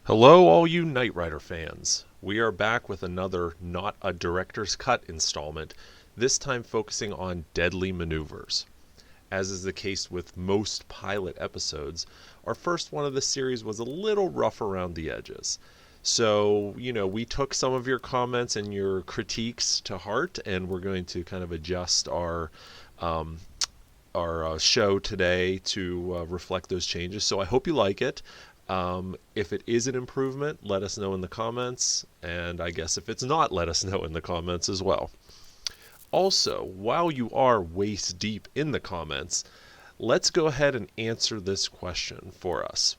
Hello all you Knight Rider fans. We are back with another Not a Director's Cut installment, this time focusing on deadly maneuvers. As is the case with most pilot episodes, our first one of the series was a little rough around the edges. So, we took some of your comments and your critiques to heart, and we're going to kind of adjust our show today to reflect those changes. So I hope you like it. If it is an improvement, let us know in the comments, and I guess if it's not, let us know in the comments as well. Also, while you are waist deep in the comments, let's go ahead and answer this question for us.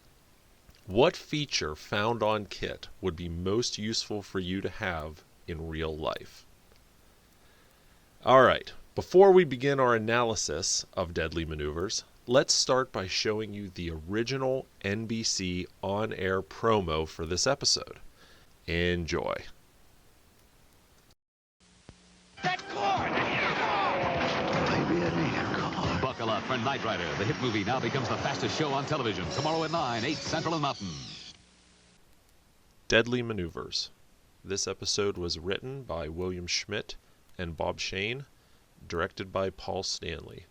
What feature found on KITT would be most useful for you to have in real life? Alright, before we begin our analysis of deadly maneuvers, let's start by showing you the original NBC on-air promo for this episode. Enjoy. That car! Maybe it ain't a car. Buckle up for Knight Rider. The hit movie now becomes the fastest show on television. Tomorrow at 9, 8 Central and Mountain. Deadly Maneuvers. This episode was written by William Schmidt and Bob Shane, directed by Paul Stanley.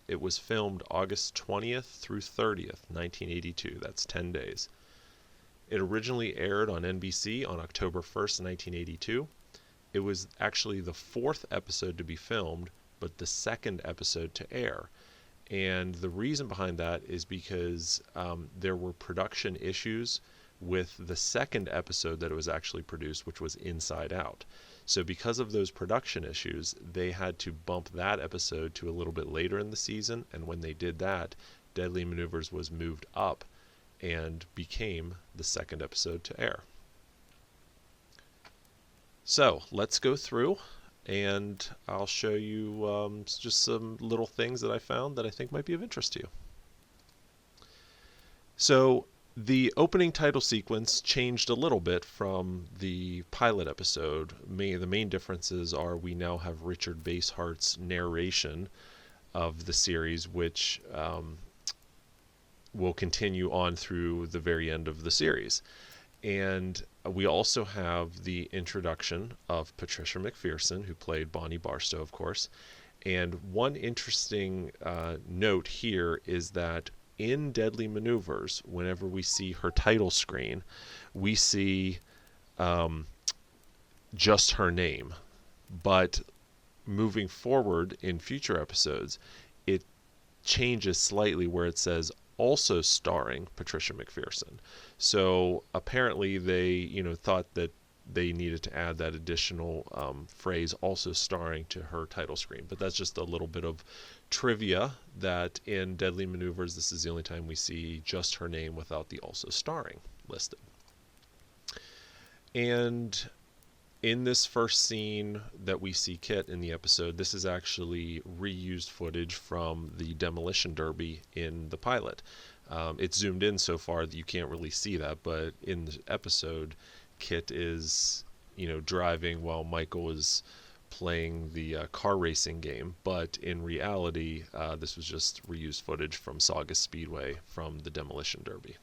It was filmed August 20th through 30th, 1982. That's 10 days. It originally aired on NBC on October 1st, 1982. It was actually the fourth episode to be filmed, but the second episode to air. And the reason behind that is because there were production issues with the second episode that it was actually produced, which was Inside Out. So because of those production issues, they had to bump that episode to a little bit later in the season, and when they did that, Deadly Maneuvers was moved up and became the second episode to air. So let's go through, and I'll show you just some little things that I found that I think might be of interest to you. So the opening title sequence changed a little bit from the pilot episode. The main differences are we now have Richard Basehart's narration of the series, which will continue on through the very end of the series. And we also have the introduction of Patricia Mcpherson, who played Bonnie Barstow, of course. And one interesting note here is that in Deadly Maneuvers, whenever we see her title screen, we see just her name. But moving forward in future episodes, it changes slightly where it says also starring Patricia Mcpherson. So apparently they, thought that they needed to add that additional phrase also starring to her title screen. But that's just a little bit of trivia that in Deadly Maneuvers, this is the only time we see just her name without the also starring listed. And in this first scene that we see KITT in the episode, this is actually reused footage from the demolition derby in the pilot. It's zoomed in so far that you can't really see that, but in the episode, KITT is, driving while Michael is playing the car racing game, but in reality, this was just reused footage from Saugus Speedway from the demolition derby.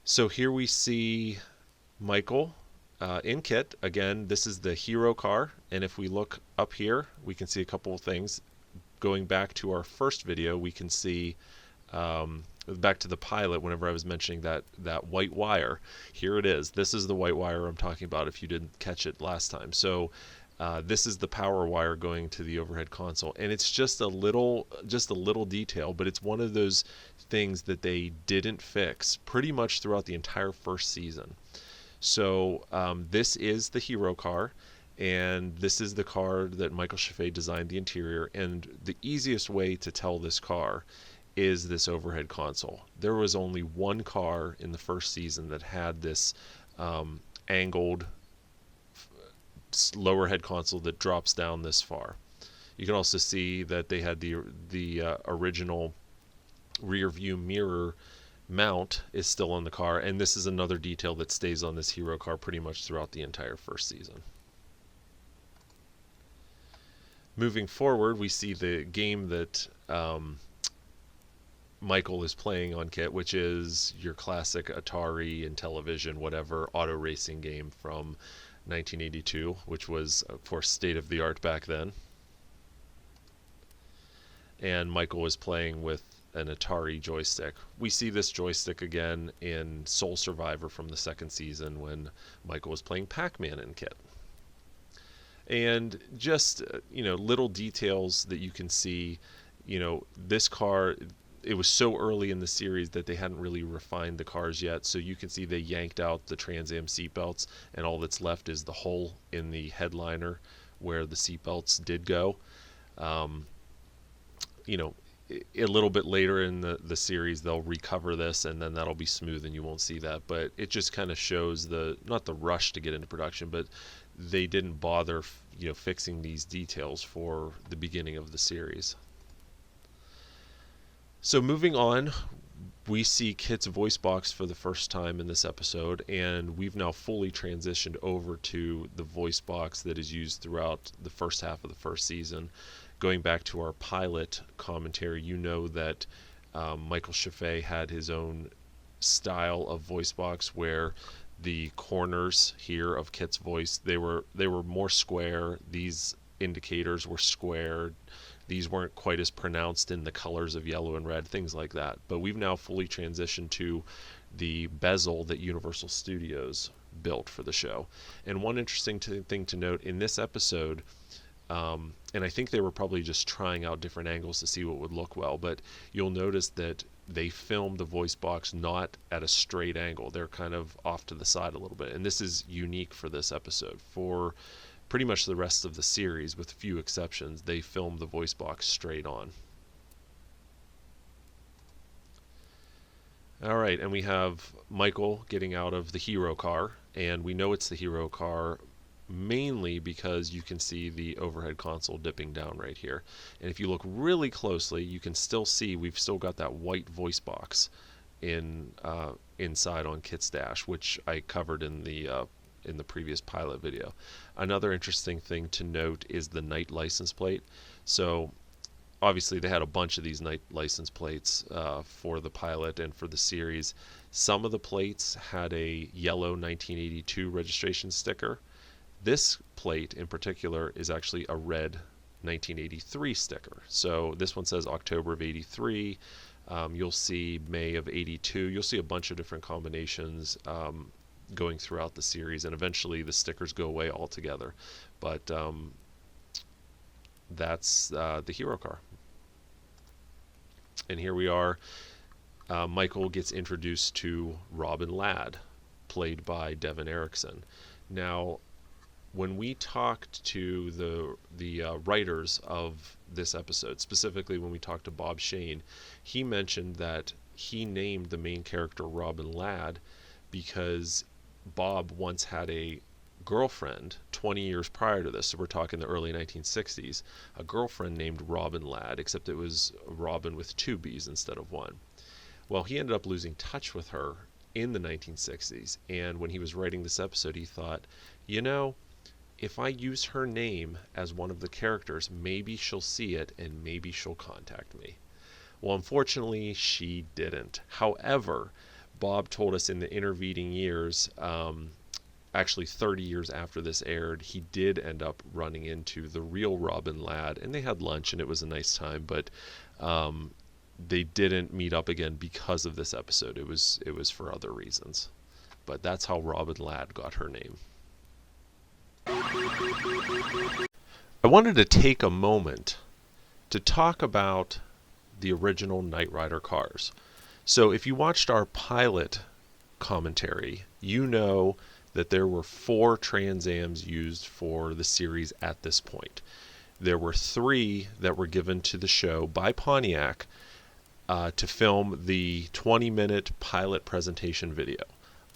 So here we see Michael in KITT. Again, this is the hero car, and if we look up here, we can see a couple of things. Going back to our first video, we can see back to the pilot, whenever I was mentioning that white wire, here it is. This is the white wire I'm talking about if you didn't catch it last time. So this is the power wire going to the overhead console, and it's just a little detail, but it's one of those things that they didn't fix pretty much throughout the entire first season. So this is the hero car, and this is the car that Michael Chaffee designed the interior, and the easiest way to tell this car is this overhead console. There was only one car in the first season that had this angled lower head console that drops down this far. You can also see that they had the original rear view mirror mount is still on the car, and this is another detail that stays on this hero car pretty much throughout the entire first season. Moving forward, we see the game that Michael is playing on KITT, which is your classic Atari and television, whatever, auto racing game from 1982, which was, of course, state-of-the-art back then. And Michael was playing with an Atari joystick. We see this joystick again in Soul Survivor from the second season when Michael was playing Pac-Man in KITT. And just, little details that you can see, this car, it was so early in the series that they hadn't really refined the cars yet. So you can see they yanked out the Trans Am seatbelts, and all that's left is the hole in the headliner where the seatbelts did go. A little bit later in the series, they'll recover this, and then that'll be smooth and you won't see that. But it just kind of shows not the rush to get into production, but they didn't bother, fixing these details for the beginning of the series. So moving on, we see KITT's voice box for the first time in this episode, and we've now fully transitioned over to the voice box that is used throughout the first half of the first season. Going back to our pilot commentary, that Michael Chaffee had his own style of voice box where the corners here of KITT's voice, they were more square. These indicators were square. These weren't quite as pronounced in the colors of yellow and red, things like that. But we've now fully transitioned to the bezel that Universal Studios built for the show. And one interesting thing to note in this episode, and I think they were probably just trying out different angles to see what would look well, but you'll notice that they filmed the voice box not at a straight angle. They're kind of off to the side a little bit. And this is unique for this episode. For pretty much the rest of the series, with few exceptions, they filmed the voice box straight on. All right, and we have Michael getting out of the hero car, and we know it's the hero car mainly because you can see the overhead console dipping down right here. And if you look really closely, you can still see we've still got that white voice box inside on KITT's dash, which I covered in the previous pilot video. Another interesting thing to note is the night license plate. So obviously they had a bunch of these night license plates for the pilot and for the series. Some of the plates had a yellow 1982 registration sticker. This plate in particular is actually a red 1983 sticker. So this one says October of 83. You'll see May of 82. You'll see a bunch of different combinations going throughout the series, and eventually the stickers go away altogether. But that's the hero car. And here we are. Michael gets introduced to Robin Ladd, played by Devin Erickson. Now, when we talked to the writers of this episode, specifically when we talked to Bob Shane, he mentioned that he named the main character Robin Ladd because Bob once had a girlfriend 20 years prior to this, so we're talking the early 1960s, a girlfriend named Robin Ladd, except it was Robin with two B's instead of one. Well, he ended up losing touch with her in the 1960s, and when he was writing this episode, he thought, if I use her name as one of the characters, maybe she'll see it and maybe she'll contact me. Well, unfortunately, she didn't. However, Bob told us in the intervening years, actually 30 years after this aired, he did end up running into the real Robin Ladd, and they had lunch and it was a nice time, but they didn't meet up again because of this episode. It was for other reasons. But that's how Robin Ladd got her name. I wanted to take a moment to talk about the original Knight Rider cars. So if you watched our pilot commentary, you know that there were 4 Trans Ams used for the series at this point. There were 3 that were given to the show by Pontiac to film the 20-minute pilot presentation video.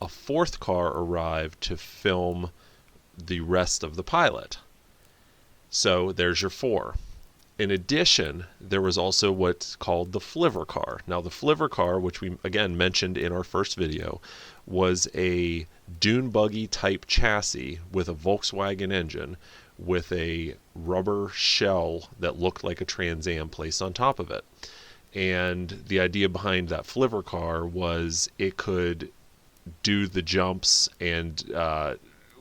A fourth car arrived to film the rest of the pilot. So there's your 4. In addition, there was also what's called the flivver car. Now, the flivver car, which we again mentioned in our first video, was a dune buggy type chassis with a Volkswagen engine with a rubber shell that looked like a Trans Am placed on top of it. And the idea behind that flivver car was it could do the jumps and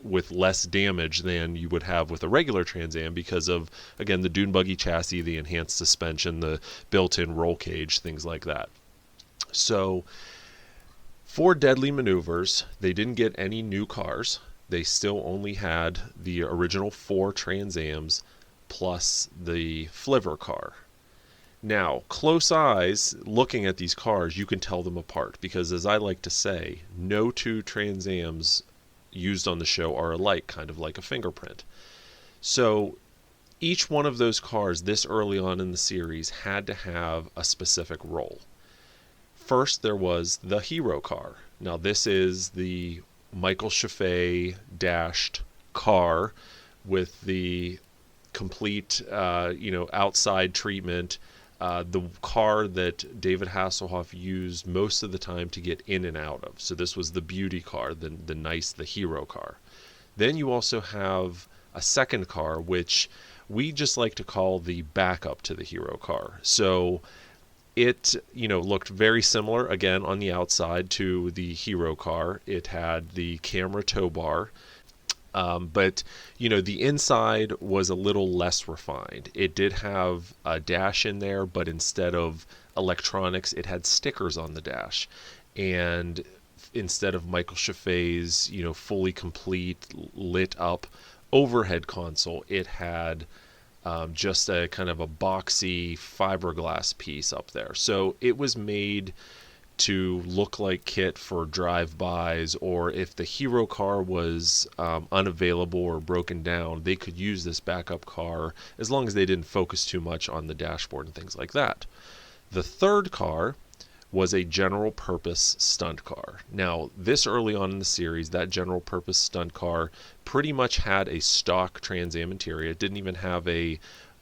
with less damage than you would have with a regular Trans Am because of, again, the dune buggy chassis, the enhanced suspension, the built-in roll cage, things like that. So for Deadly Maneuvers, they didn't get any new cars. They still only had the original 4 Trans Ams plus the flivver car. Now, close eyes, looking at these cars, you can tell them apart because, as I like to say, no 2 Trans Ams used on the show are alike, kind of like a fingerprint. So each one of those cars this early on in the series had to have a specific role. First, there was the hero car. Now, this is the Michael Chaffee dashed car with the complete, outside treatment. The car that David Hasselhoff used most of the time to get in and out of. So this was the beauty car, the hero car. Then you also have a second car, which we just like to call the backup to the hero car. So it, looked very similar, again, on the outside to the hero car. It had the camera tow bar. But the inside was a little less refined. It did have a dash in there, but instead of electronics, it had stickers on the dash. And instead of Michael Chaffee's, fully complete, lit up overhead console, it had just a kind of a boxy fiberglass piece up there. So it was made to look like KITT for drive-bys, or if the hero car was unavailable or broken down, they could use this backup car as long as they didn't focus too much on the dashboard and things like that. The third car was a general purpose stunt car. Now, this early on in the series, that general purpose stunt car pretty much had a stock Trans Am interior. It didn't even have a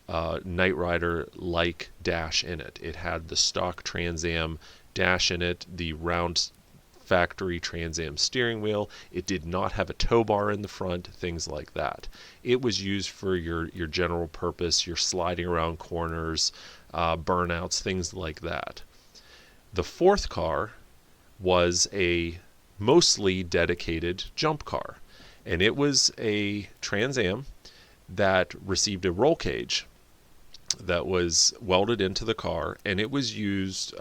Knight Rider-like dash in it. It had the stock Trans Am dash in it, the round factory Trans Am steering wheel. It did not have a tow bar in the front, things like that. It was used for your general purpose, your sliding around corners, burnouts, things like that. The fourth car was a mostly dedicated jump car, and it was a Trans Am that received a roll cage that was welded into the car, and it was used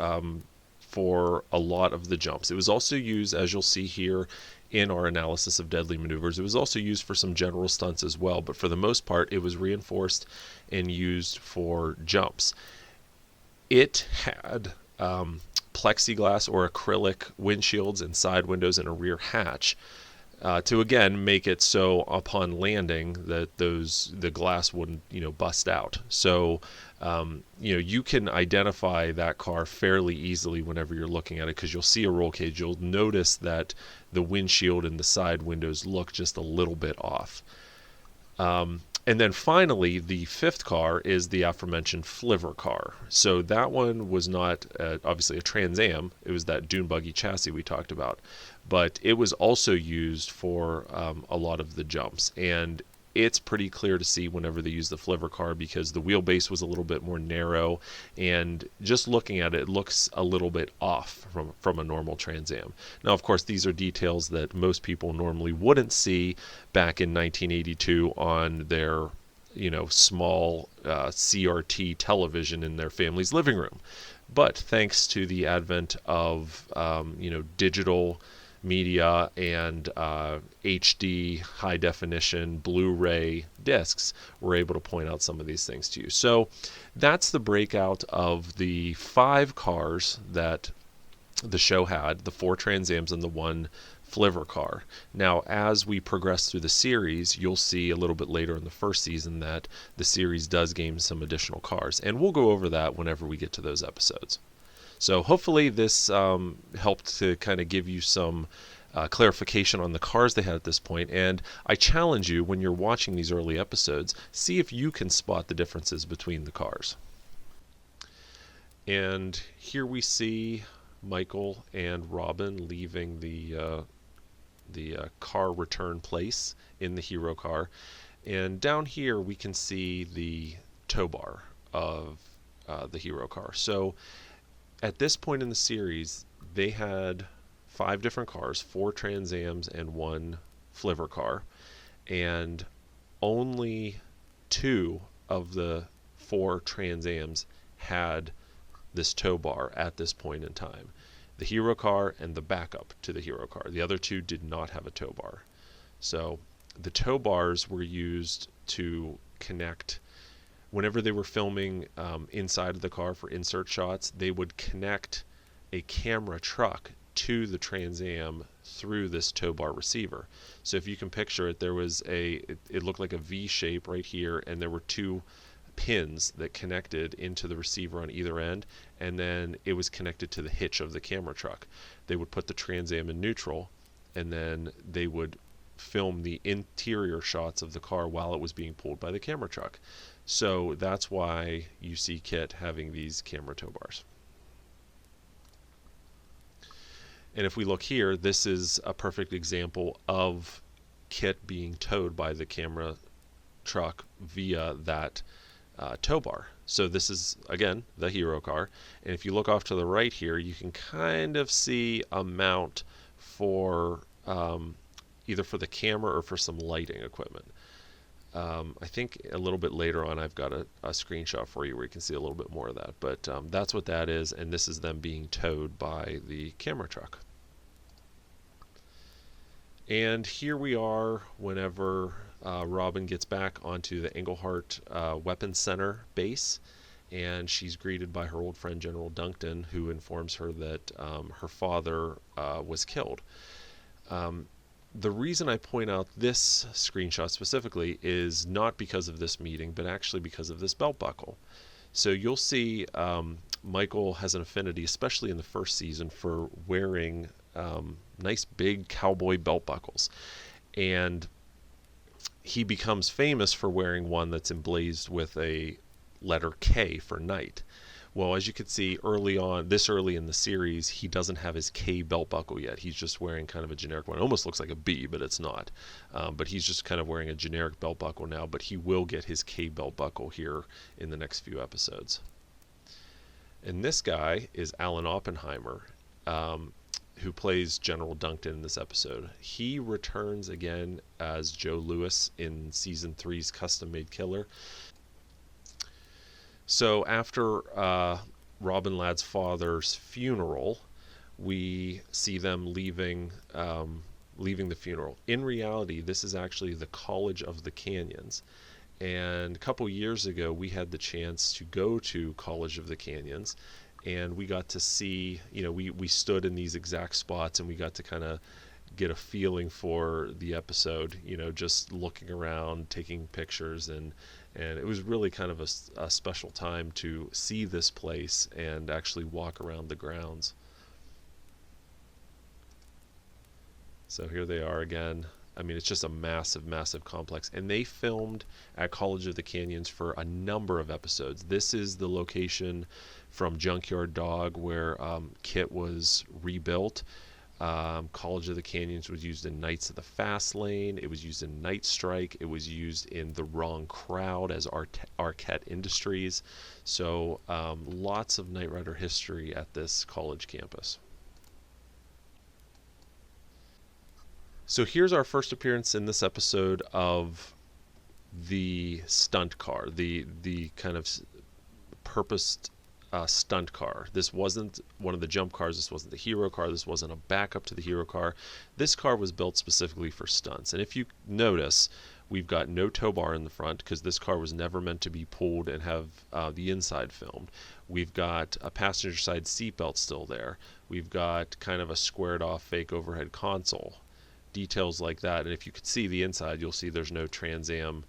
for a lot of the jumps. It was also used, as you'll see here in our analysis of Deadly Maneuvers, it was also used for some general stunts as well, but for the most part, it was reinforced and used for jumps. It had plexiglass or acrylic windshields and side windows and a rear hatch to again make it so upon landing that the glass wouldn't bust out. So you can identify that car fairly easily whenever you're looking at it, because you'll see a roll cage. You'll notice that the windshield and the side windows look just a little bit off. And then finally, the fifth car is the aforementioned flivver car. So that one was not obviously a Trans Am. It was that dune buggy chassis we talked about. But it was also used for a lot of the jumps. And it's pretty clear to see whenever they use the flivver car, because the wheelbase was a little bit more narrow, and just looking at it, it looks a little bit off from a normal Trans Am. Now, of course, these are details that most people normally wouldn't see back in 1982 on their small CRT television in their family's living room. But thanks to the advent of digital media and HD high definition Blu-ray discs, we're able to point out some of these things to you. So that's the breakout of the 5 cars that the show had, the 4 Trans Ams and the 1 flivver car. Now, as we progress through the series, you'll see a little bit later in the first season that the series does gain some additional cars, and we'll go over that whenever we get to those episodes. So hopefully this helped to kind of give you some clarification on the cars they had at this point. And I challenge you, when you're watching these early episodes, see if you can spot the differences between the cars. And here we see Michael and Robin leaving the car return place in the hero car. And down here we can see the tow bar of the hero car. So at this point in the series, they had 5 different cars, 4 Trans Ams and 1 Flivver car, and only 2 of the 4 Trans Ams had this tow bar at this point in time. The hero car and the backup to the hero car. The other 2 did not have a tow bar. So the tow bars were used to connect. Whenever they were filming inside of the car for insert shots, they would connect a camera truck to the Trans Am through this tow bar receiver. So if you can picture it, there was it looked like a V shape right here, and there were 2 pins that connected into the receiver on either end, and then it was connected to the hitch of the camera truck. They would put the Trans Am in neutral, and then they would film the interior shots of the car while it was being pulled by the camera truck. So that's why you see KITT having these camera tow bars. And if we look here, this is a perfect example of KITT being towed by the camera truck via that tow bar. So this is, again, the hero car. And if you look off to the right here, you can kind of see a mount for either for the camera or for some lighting equipment. I think a little bit later on I've got a screenshot for you where you can see a little bit more of that. But that's what that is, and this is them being towed by the camera truck. And here we are whenever Robin gets back onto the Englehart Weapons Center base, and she's greeted by her old friend General Duncan, who informs her that her father was killed. The reason I point out this screenshot specifically is not because of this meeting, but actually because of this belt buckle. So you'll see Michael has an affinity, especially in the first season, for wearing nice big cowboy belt buckles. And he becomes famous for wearing one that's emblazoned with a letter K for knight. Well, as you can see early on, this early in the series, he doesn't have his K belt buckle yet. He's just wearing kind of a generic one. It almost looks like a B, but it's not. But he's just kind of wearing a generic belt buckle now, but he will get his K belt buckle here in the next few episodes. And this guy is Alan Oppenheimer, who plays General Duncan in this episode. He returns again as Joe Lewis in Season 3's Custom Made Killer. So after Robin Ladd's father's funeral, we see them leaving the funeral. In reality, this is actually the College of the Canyons. And a couple years ago, we had the chance to go to College of the Canyons, and we got to see, we stood in these exact spots, and we got to kind of get a feeling for the episode, just looking around, taking pictures, and it was really kind of a special time to see this place and actually walk around the grounds. So here they are again. I mean, it's just a massive, massive complex. And they filmed at College of the Canyons for a number of episodes. This is the location from Junkyard Dog where KITT was rebuilt. College of the Canyons was used in Knights of the Fast Lane. It was used in Night Strike. It was used in The Wrong Crowd as Arquette Industries. So lots of Knight Rider history at this college campus. So here's our first appearance in this episode of the stunt car, the kind of purposed stunt car. This wasn't one of the jump cars. This wasn't the hero car. This wasn't a backup to the hero car. This car was built specifically for stunts. And if you notice, we've got no tow bar in the front because this car was never meant to be pulled and have the inside filmed. We've got a passenger side seatbelt still there. We've got kind of a squared off fake overhead console. Details like that. And if you could see the inside, you'll see there's no Trans Am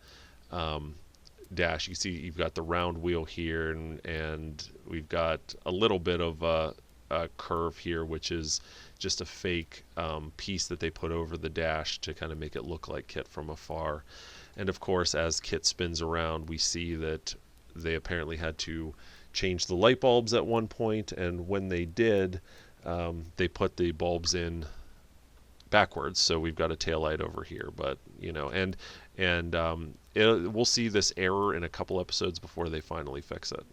dash. You see you've got the round wheel here, and we've got a little bit of a curve here, which is just a fake piece that they put over the dash to kind of make it look like KITT from afar. And of course, as KITT spins around, we see that they apparently had to change the light bulbs at one point, and when they did, they put the bulbs in backwards, so we've got a taillight over here. But and we'll see this error in a couple episodes before they finally fix it.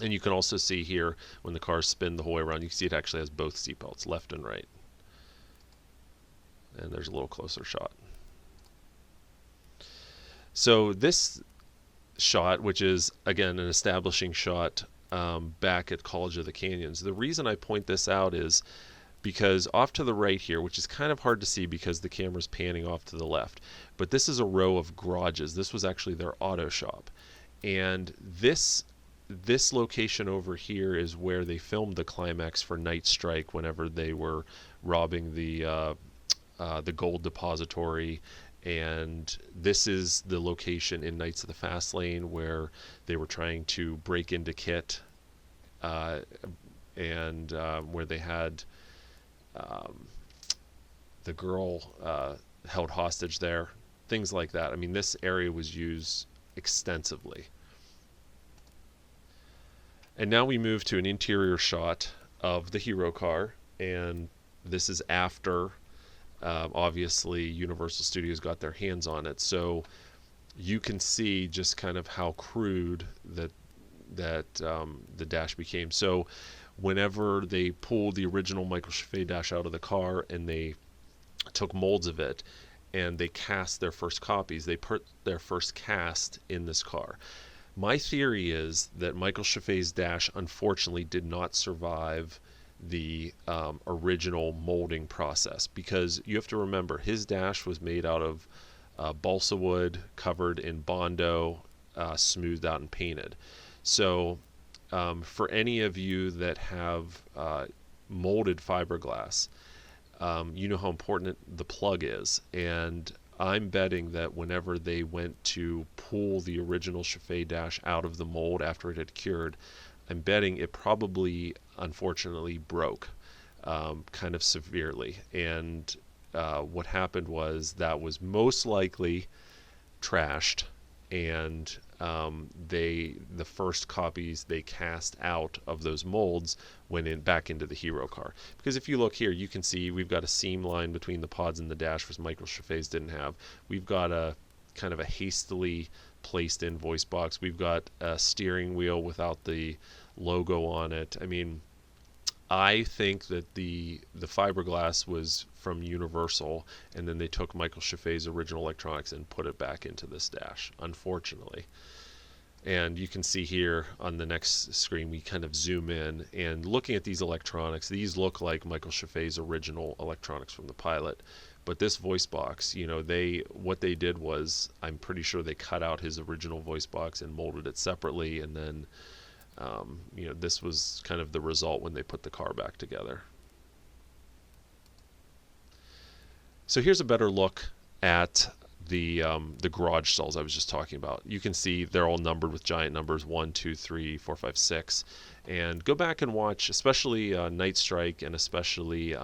And you can also see here when the cars spin the whole way around, you can see it actually has both seatbelts, left and right. And there's a little closer shot. So this shot, which is again an establishing shot back at College of the Canyons, the reason I point this out is because off to the right here, which is kind of hard to see because the camera's panning off to the left, but this is a row of garages. This was actually their auto shop. And this location over here is where they filmed the climax for Night Strike whenever they were robbing the gold depository. And this is the location in Knights of the Fast Lane where they were trying to break into KITT, and where they had the girl held hostage there, things like that. I mean, this area was used extensively. And now we move to an interior shot of the hero car, and this is after obviously Universal Studios got their hands on it. So you can see just kind of how crude that the dash became. So whenever they pulled the original Michael Chaffee dash out of the car and they took molds of it and they cast their first copies, they put their first cast in this car. My theory is that Michael Chaffee's dash unfortunately did not survive the original molding process, because you have to remember his dash was made out of balsa wood covered in Bondo, smoothed out and painted. So for any of you that have molded fiberglass, you know how important the plug is, and I'm betting that whenever they went to pull the original Chaffee dash out of the mold after it had cured, I'm betting it probably unfortunately broke kind of severely. And what happened was that was most likely trashed, and the first copies they cast out of those molds went back into the hero car. Because if you look here, you can see we've got a seam line between the pods and the dash, which Michael Chaffee's didn't have. We've got a kind of a hastily placed in voice box. We've got a steering wheel without the logo on it. I mean, I think that the fiberglass was from Universal, and then they took Michael Chaffee's original electronics and put it back into this dash, unfortunately. And you can see here on the next screen, we kind of zoom in, and looking at these electronics, these look like Michael Chaffee's original electronics from the pilot. But this voice box, what they did was, I'm pretty sure they cut out his original voice box and molded it separately, and then this was kind of the result when they put the car back together. So here's a better look at the garage stalls I was just talking about. You can see they're all numbered with giant numbers 1, 2, 3, 4, 5, 6. And go back and watch, especially Night Strike and especially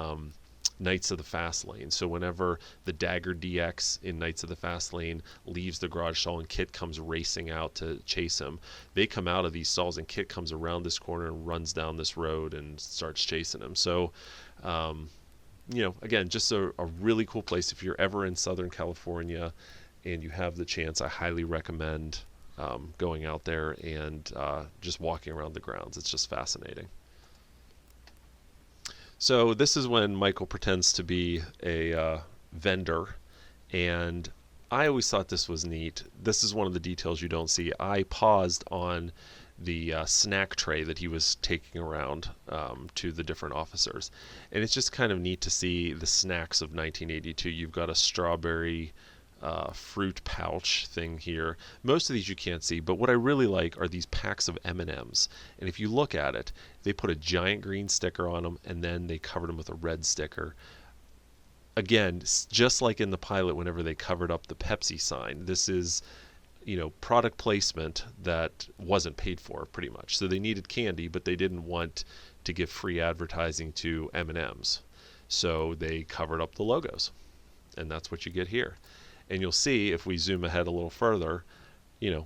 Knights of the Fast Lane. So whenever the Dagger DX in Knights of the Fast Lane leaves the garage stall and KITT comes racing out to chase him, they come out of these stalls and KITT comes around this corner and runs down this road and starts chasing him. So again, just a really cool place. If you're ever in Southern California and you have the chance, I highly recommend going out there and just walking around the grounds. It's just fascinating. So this is when Michael pretends to be a vendor, and I always thought this was neat. This is one of the details you don't see. I paused on the snack tray that he was taking around to the different officers, and it's just kind of neat to see the snacks of 1982. You've got a strawberry fruit pouch thing here. Most of these you can't see, but what I really like are these packs of M&Ms. And if you look at it, they put a giant green sticker on them, and then they covered them with a red sticker. Again, just like in the pilot whenever they covered up the Pepsi sign, this is product placement that wasn't paid for, pretty much. So they needed candy, but they didn't want to give free advertising to M&Ms. So they covered up the logos. And that's what you get here. And you'll see, if we zoom ahead a little further,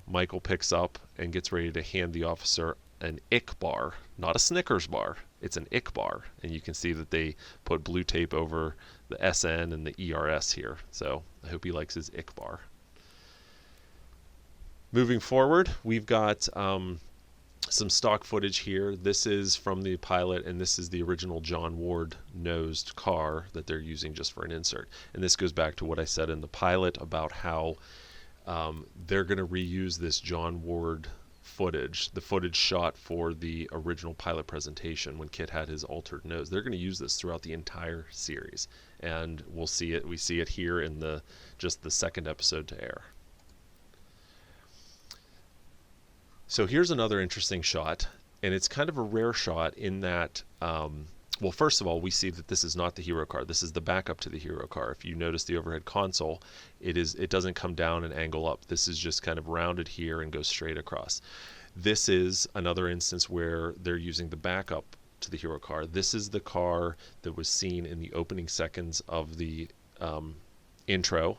Michael picks up and gets ready to hand the officer an ick bar, not a Snickers bar. It's an ick bar. And you can see that they put blue tape over the SN and the ERS here. So I hope he likes his ick bar. Moving forward, we've got some stock footage here. This is from the pilot, and this is the original John Ward nosed car that they're using just for an insert. And this goes back to what I said in the pilot about how they're going to reuse this John Ward footage, the footage shot for the original pilot presentation when KITT had his altered nose. They're going to use this throughout the entire series, and we'll see it. We see it here in just the second episode to air. So here's another interesting shot, and it's kind of a rare shot in that, well, first of all, we see that this is not the hero car. This is the backup to the hero car. If you notice the overhead console, it doesn't come down and angle up. This is just kind of rounded here and goes straight across. This is another instance where they're using the backup to the hero car. This is the car that was seen in the opening seconds of the intro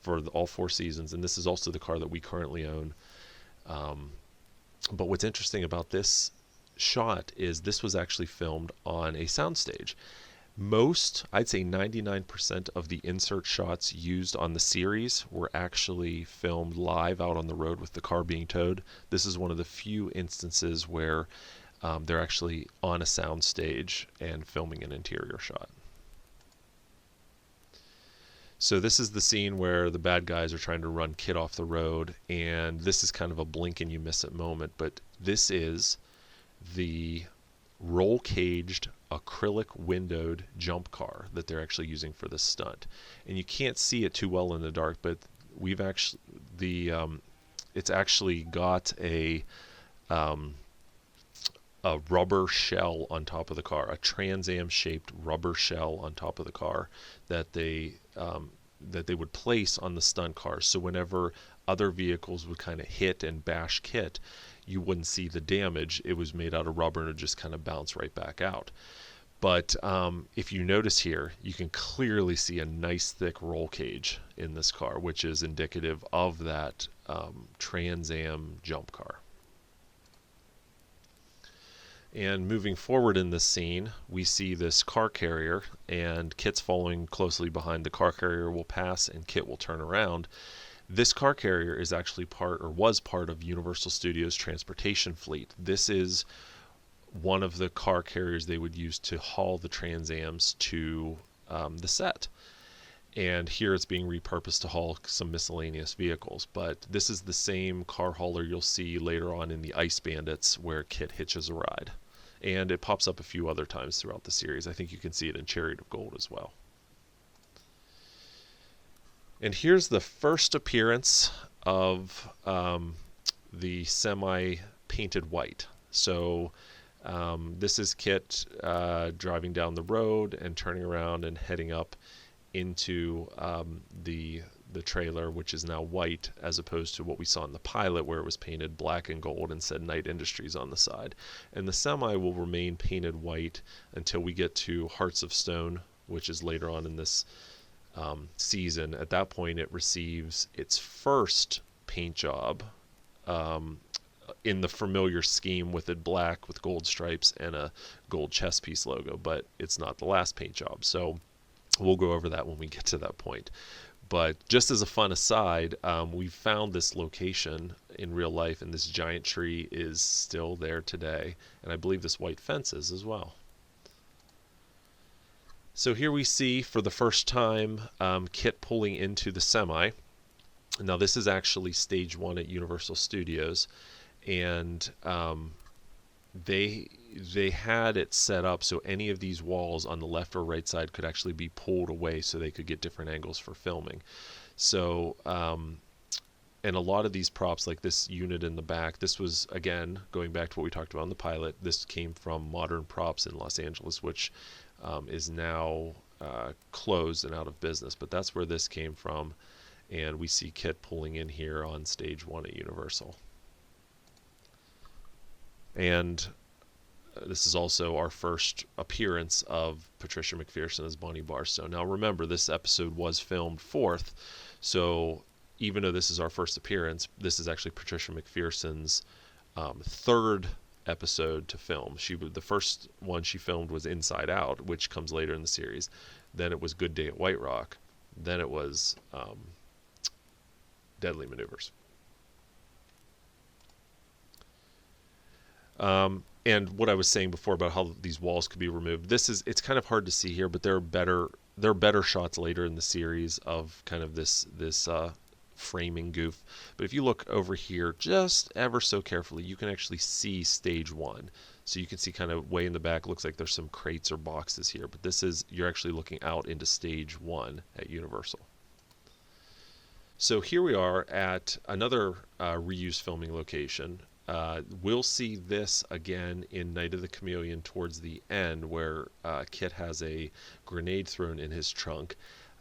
for all 4 seasons, and this is also the car that we currently own. But what's interesting about this shot is this was actually filmed on a soundstage. I'd say 99% of the insert shots used on the series were actually filmed live out on the road with the car being towed. This is one of the few instances where they're actually on a soundstage and filming an interior shot. So this is the scene where the bad guys are trying to run KITT off the road, and this is kind of a blink and you miss it moment, but this is the roll caged acrylic windowed jump car that they're actually using for this stunt. And you can't see it too well in the dark, but it's actually got a rubber shell on top of the car, a Trans Am shaped rubber shell on top of the car that they would place on the stunt cars. So whenever other vehicles would kind of hit and bash KITT, you wouldn't see the damage. It was made out of rubber and it would just kind of bounce right back out. But if you notice here, you can clearly see a nice thick roll cage in this car, which is indicative of that Trans Am jump car. And moving forward in this scene, we see this car carrier, and KITT's following closely behind. The car carrier will pass and KITT will turn around. This car carrier is actually was part of Universal Studios' transportation fleet. This is one of the car carriers they would use to haul the Trans Ams to the set. And here it's being repurposed to haul some miscellaneous vehicles. But this is the same car hauler you'll see later on in the Ice Bandits, where KITT hitches a ride. And it pops up a few other times throughout the series. I think you can see it in Chariot of Gold as well. And here's the first appearance of the semi-painted white. So this is KITT driving down the road and turning around and heading up into the trailer, which is now white, as opposed to what we saw in the pilot where it was painted black and gold and said Knight Industries on the side. And the semi will remain painted white until we get to Hearts of Stone, which is later on in this season. At that point, it receives its first paint job in the familiar scheme with it black with gold stripes and a gold chest piece logo, but it's not the last paint job. So we'll go over that when we get to that point. But just as a fun aside, we found this location in real life, and this giant tree is still there today. And I believe this white fence is as well. So here we see, for the first time, KITT pulling into the semi. Now this is actually stage 1 at Universal Studios. And they had it set up so any of these walls on the left or right side could actually be pulled away so they could get different angles for filming. So and a lot of these props, like this unit in the back, this was, again, going back to what we talked about in the pilot, this came from Modern Props in Los Angeles, which is now closed and out of business, but that's where this came from. And we see KITT pulling in here on stage 1 at Universal. And this is also our first appearance of Patricia Mcpherson as Bonnie Barstow. Now remember, this episode was filmed 4th, so even though this is our first appearance, this is actually Patricia Mcpherson's 3rd episode to film. The first one she filmed was Inside Out, which comes later in the series. Then it was Good Day at White Rock. Then it was Deadly Maneuvers. And what I was saying before about how these walls could be removed, it's kind of hard to see here, but there are better shots later in the series of kind of this framing goof. But if you look over here just ever so carefully, you can actually see stage 1. So you can see kind of way in the back, looks like there's some crates or boxes here, but you're actually looking out into stage 1 at Universal. So here we are at another reused filming location. We'll see this again in Night of the Chameleon towards the end, where KITT has a grenade thrown in his trunk.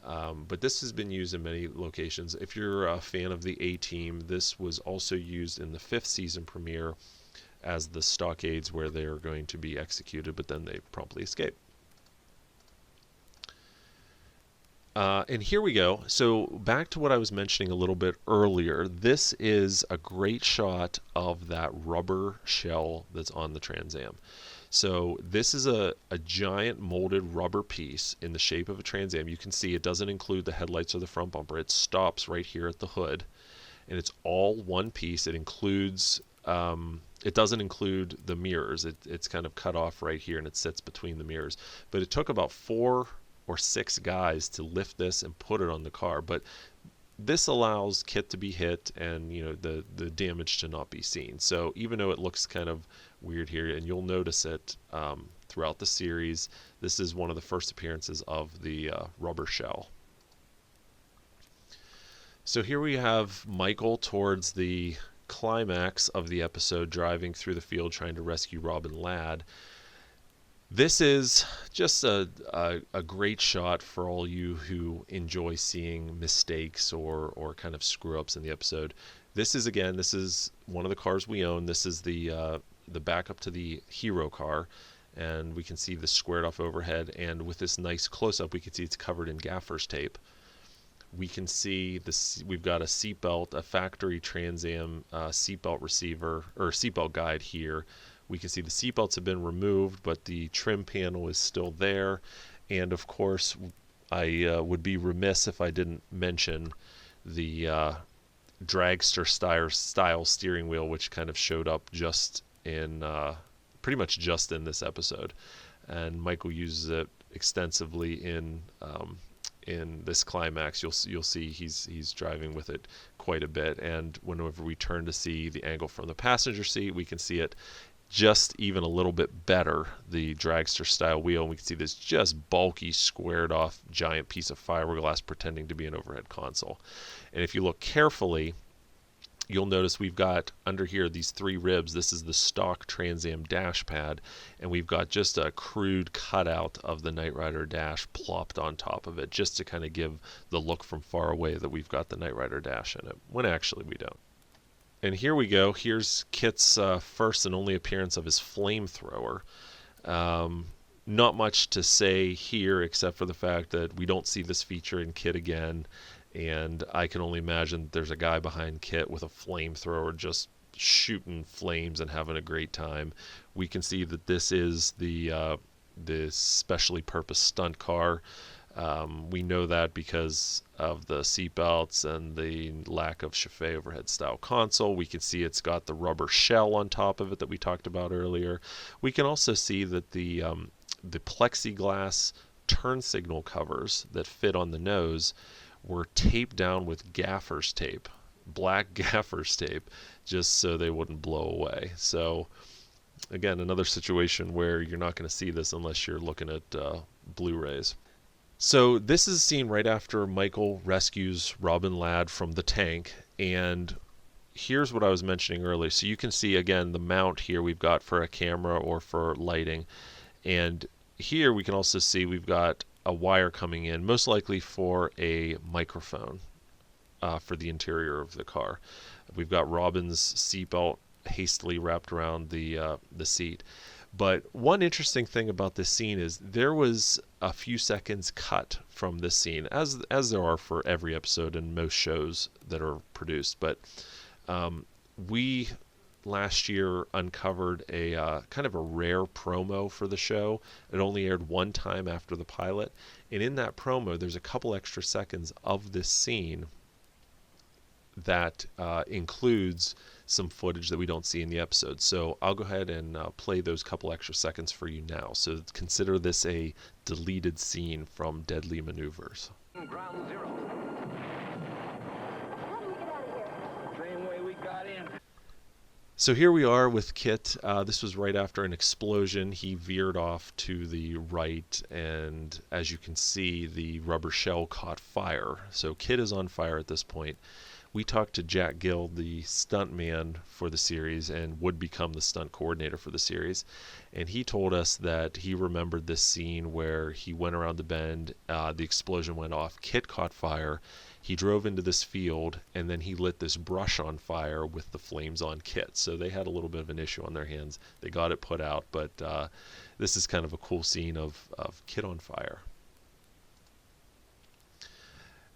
But this has been used in many locations. If you're a fan of the A-Team, this was also used in the 5th season premiere as the stockades where they're going to be executed, but then they promptly escape. And here we go. So back to what I was mentioning a little bit earlier. This is a great shot of that rubber shell that's on the Trans Am. So this is a giant molded rubber piece in the shape of a Trans Am. You can see it doesn't include the headlights or the front bumper. It stops right here at the hood, and it's all one piece. It includes, it doesn't include the mirrors. It's kind of cut off right here, and it sits between the mirrors. But it took about 4 or 6 guys to lift this and put it on the car. But this allows KITT to be hit and the damage to not be seen. So even though it looks kind of weird here, and you'll notice it throughout the series, this is one of the first appearances of the rubber shell. So here we have Michael towards the climax of the episode, driving through the field trying to rescue Rob and Ladd. This is just a great shot for all you who enjoy seeing mistakes or kind of screw-ups in the episode. This is one of the cars we own. This is the backup to the hero car, and we can see the squared off overhead, and with this nice close-up we can see it's covered in gaffer's tape. We can see we've got a seatbelt, a factory Trans Am seatbelt receiver or seatbelt guide here. We can see the seatbelts have been removed, but the trim panel is still there. And of course, I would be remiss if I didn't mention the dragster style steering wheel, which kind of showed up just in pretty much just in this episode. And Michael uses it extensively in this climax. You'll see he's driving with it quite a bit. And whenever we turn to see the angle from the passenger seat, we can see it just even a little bit better, the dragster style wheel, and we can see this just bulky squared off giant piece of fiberglass pretending to be an overhead console. And if you look carefully, you'll notice we've got under here these 3 ribs. This is the stock Trans Am dash pad, and we've got just a crude cutout of the Knight Rider dash plopped on top of it, just to kind of give the look from far away that we've got the Knight Rider dash in it, when actually we don't. And here we go. Here's KITT's first and only appearance of his flamethrower. Not much to say here except for the fact that we don't see this feature in KITT again, and I can only imagine that there's a guy behind KITT with a flamethrower just shooting flames and having a great time. We can see that this is the specially purposed stunt car. We know that because of the seatbelts and the lack of Chaffee overhead style console. We can see it's got the rubber shell on top of it that we talked about earlier. We can also see that the plexiglass turn signal covers that fit on the nose were taped down with gaffer's tape, black gaffer's tape, just so they wouldn't blow away. So again, another situation where you're not going to see this unless you're looking at Blu-rays. So this is a scene right after Michael rescues Rob and Ladd from the tank, and here's what I was mentioning earlier. So you can see again the mount here we've got for a camera or for lighting, and here we can also see we've got a wire coming in, most likely for a microphone. for the interior of the car. We've got Robin's seatbelt hastily wrapped around the seat. But one interesting thing about this scene is there was a few seconds cut from this scene, as there are for every episode in most shows that are produced. But we last year uncovered a kind of a rare promo for the show. It only aired one time after the pilot, and in that promo there's a couple extra seconds of this scene that includes some footage that we don't see in the episode. So I'll go ahead and play those couple extra seconds for you now. So consider this a deleted scene from Deadly Maneuvers. Ground zero. Same way we got in. So here we are with KITT. This was right after an explosion. He veered off to the right, and as you can see, the rubber shell caught fire. So KITT is on fire at this point. We talked to Jack Gill, the stunt man for the series and would become the stunt coordinator for the series, and he told us that he remembered this scene where he went around the bend, the explosion went off, KITT caught fire, he drove into this field, and then he lit this brush on fire with the flames on KITT. So they had a little bit of an issue on their hands. They got it put out, but this is kind of a cool scene of KITT on fire.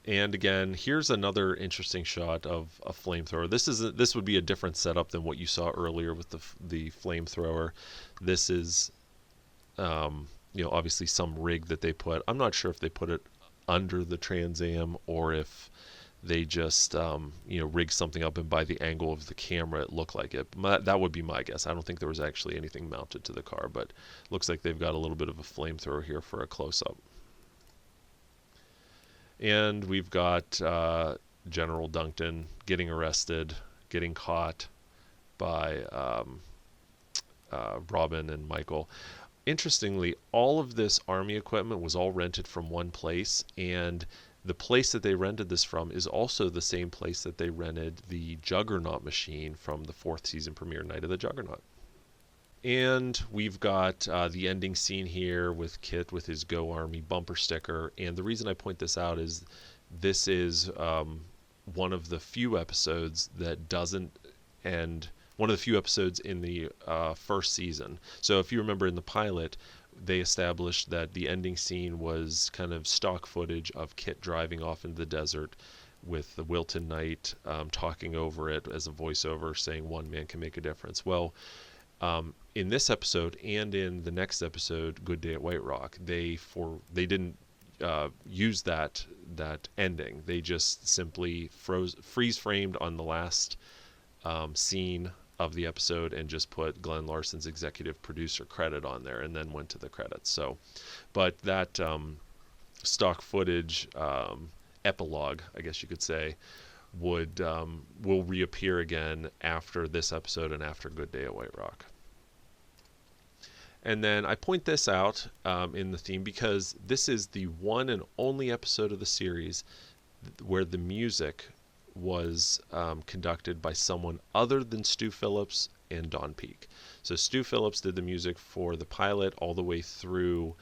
And again, here's another interesting shot of a flamethrower. This would be a different setup than what you saw earlier with the flamethrower. This is, obviously some rig that they put. I'm not sure if they put it under the Trans Am or if they just, rigged something up, and by the angle of the camera, it looked like it. That would be my guess. I don't think there was actually anything mounted to the car, but looks like they've got a little bit of a flamethrower here for a close-up. And we've got General Duncton getting arrested, getting caught by Robin and Michael. Interestingly, all of this Army equipment was all rented from one place, and the place that they rented this from is also the same place that they rented the Juggernaut machine from the 4th season premiere, Night of the Juggernaut. And we've got the ending scene here with KITT with his Go Army bumper sticker. And the reason I point this out is this is one of the few episodes that doesn't end, one of the few episodes in the first season. So if you remember in the pilot, they established that the ending scene was kind of stock footage of KITT driving off into the desert with the Wilton Knight talking over it as a voiceover saying one man can make a difference. Well, in this episode and in the next episode, Good Day at White Rock, they didn't use that ending. They just simply freeze framed on the last scene of the episode and just put Glenn Larson's executive producer credit on there and then went to the credits. So, but that stock footage epilogue, I guess you could say, will reappear again after this episode and after Good Day at White Rock. And then I point this out in the theme because this is the one and only episode of the series where the music was conducted by someone other than Stu Phillips and Don Peake. So Stu Phillips did the music for the pilot all the way through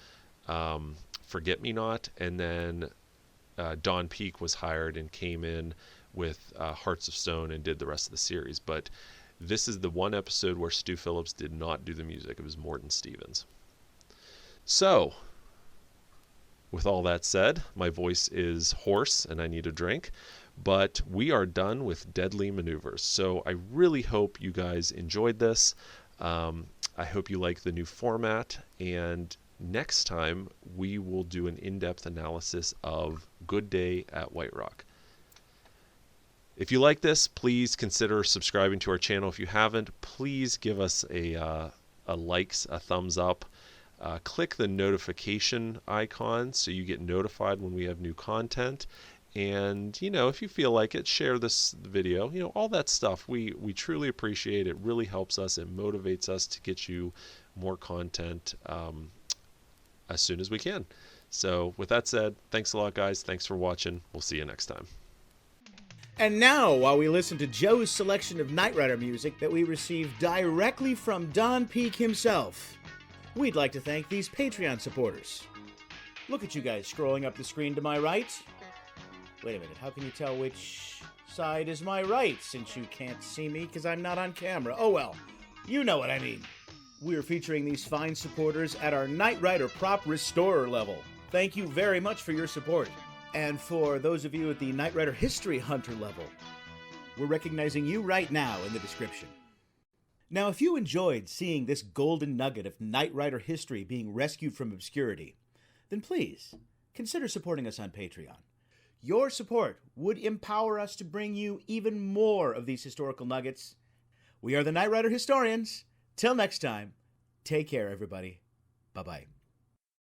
Forget Me Not, and then Don Peake was hired and came in with Hearts of Stone and did the rest of the series. But this is the one episode where Stu Phillips did not do the music. It was Morton Stevens. So, with all that said, my voice is hoarse and I need a drink, but we are done with Deadly Maneuvers. So I really hope you guys enjoyed this. I hope you like the new format, and next time we will do an in-depth analysis of Good Day at White Rock. If you like this, please consider subscribing to our channel. If you haven't, please give us a thumbs up. Click the notification icon so you get notified when we have new content. And, if you feel like it, share this video. All that stuff. We truly appreciate it. It really helps us. It motivates us to get you more content as soon as we can. So with that said, thanks a lot, guys. Thanks for watching. We'll see you next time. And now, while we listen to Joe's selection of Knight Rider music that we received directly from Don Peake himself, we'd like to thank these Patreon supporters. Look at you guys scrolling up the screen to my right. Wait a minute, how can you tell which... side is my right, since you can't see me because I'm not on camera. Oh well, you know what I mean. We're featuring these fine supporters at our Knight Rider Prop Restorer level. Thank you very much for your support. And for those of you at the Knight Rider History Hunter level, we're recognizing you right now in the description. Now, if you enjoyed seeing this golden nugget of Knight Rider history being rescued from obscurity, then please consider supporting us on Patreon. Your support would empower us to bring you even more of these historical nuggets. We are the Knight Rider Historians. Till next time, take care, everybody. Bye-bye.